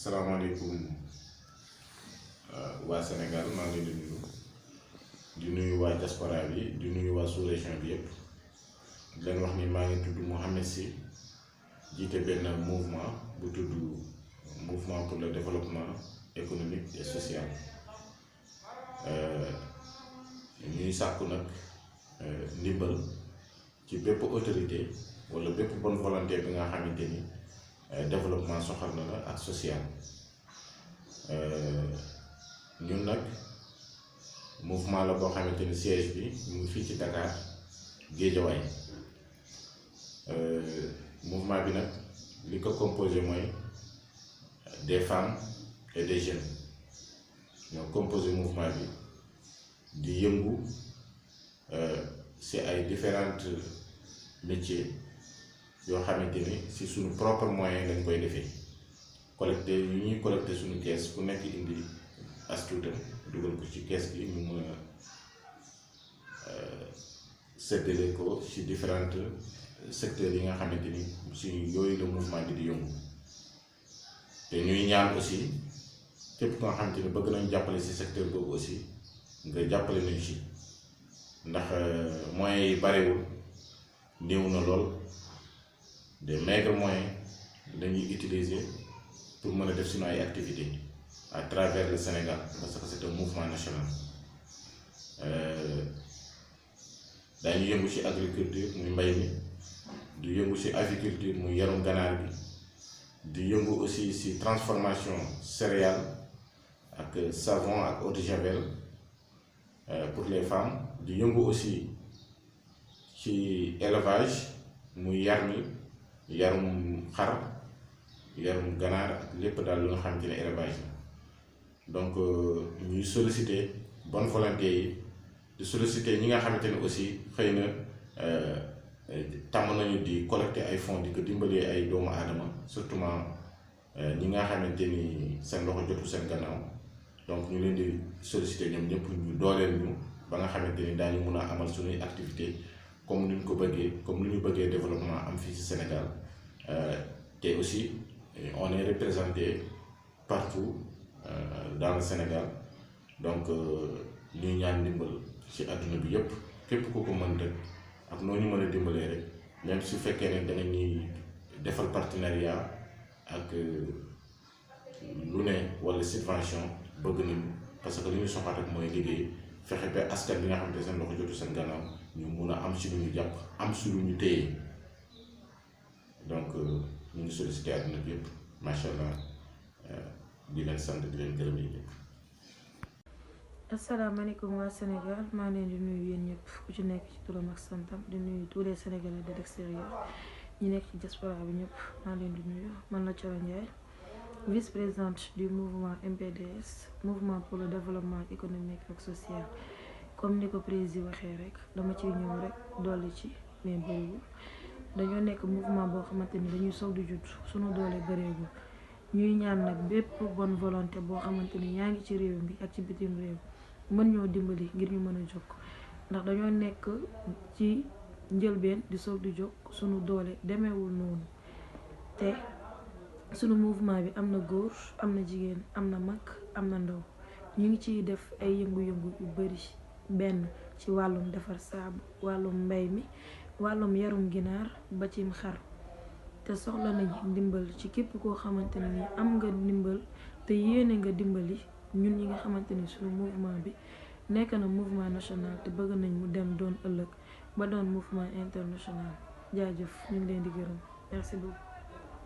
salaamaaleykum waa Sénégal maa ngi leen di nuyu waa diaspora bi di nuyu waa sous-région bi yëpp di leen wax ni maa ngi tudd Mouhamed Sy jiite benn mouvement bu tudd mouvement pour le développement économique et social ñuy sàkku nag ndimbal ci bépp autorité wala bépp bonne volonté bi nga xamante ni développement soxal na la ak social ñun nag mouvement la boo xamante ni siège bi mu ngi fii ci Dakar Guédiawaye mouvement bi nag li ko composé mooy des femmes et des jeunes ñoo composé mouvement bi di yëngu ci ay différentes métiers yoo xamante ni ci suñu propre moyen lañ koy defee collecté yu ñuy collecté suñu kees ku nekk indi as tuutam dugal ko ci kees gi ñu mën a séddale ko ci différents secteurs yi nga xamante ni ci yooyu la mouvement bi di yëngu te ñuy ñaan aussi képp ko nga xamante ni bëgg nañ jàppale ci secteur boobu aussi nga jàppale nañ ci ndax moyens yi barewul néew na lool des maigres moyens dañuy utiliser pour mën a def suñu ay activités à travers le Sénégal parce que c'est un mouvement national dañuy yëngu ci agriculture muy mbay mi di yëngu ci aviculture muy yarum ganaar bi di yëngu aussi ci transformation céréales ak savon ak eau de javel pour les femmes di yëngu aussi ci élevage muy yar mi yarum xar yarum ganaar ak lépp daal lu nga xamante ne élevage la donc ñuy solliciter bonne volonté yi di solliciter ñi nga xamante ne aussi xëy na tàmm nañu di collecter ay fonds di ko dimbalee ay doomu aadama surtout ñi nga xamante ni seen loxo jotu seen gannaaw donc ñu leen di solliciter ñoom ñëpp ñu dooleel ñu ba nga xamante ni daañu mun a amal suñuy activité comme ni ñu ko bëggee comme ni ñu bëggee développement am fii ci Sénégal te aussi on est représenté partout dans le Sénégal donc ñuy ñaan ndimbal ci àdduna bi yëpp képp ku ko mën rek ak noo ñu mën a dimbalee rek même su fekkee ne danga ñuy defal partenariat ak lu ne walla subvention bëgg nañu parce que li ñu soxla rek mooy liggéey fexe ba askan bi nga xam ne seen loxo jotu seen gannaaw ñu mun a am ci lu ñu jàpp am ci lu ñu téye donc ñu ngi sollicité àdduna bi yëpp macha allah di leen sant di leen gërëm yi ñëpp. asalaamaaleykum waa Sénégal maa ngi leen di nuyu yéen ñëpp ku ci nekk ci turam ak santam di nuyu tous les Sénégalais de l'extérieur ñi nekk ci diaspora bi ñëpp maa leen di nuyu man la Thioro Ndiaye vice-présidente du mouvement MPDS mouvement pour le développement économique et social comme ni ko président waxee rek dama ciy ñëw rek dolli ci mais bëriwul dañoo nekk mouvement boo xamante ni dañuy soog di judd suñu doole bëreegul ñuy ñaan nag bépp bonne volonté boo xamante ni yaa ngi ci réew mi ak ci bitim réew mën ñoo dimbali ngir ñu mën a jóg ndax dañoo nekk ci njëlbeen di soog di jóg suñu doole demeewul noonu te sunu mouvement bi am na góor am na jigéen am na mag am na ndaw ñu ngi ciy def ay yëngu-yëngu yu bari benn ci wàllum defar saabu wàllum mbay mi wàllum yarum ginaar ba cim xar te soxla nañ ndimbal ci képp koo xamante ne ni am nga ndimbal te yéene nga dimbali ñun ñi nga xamante ni sunu mouvement bi nekk na mouvement national te bëgg nañ mu dem doon ëllëg ba doon mouvement international jaajëf ñu ngi leen di gërëm merci beaucoup.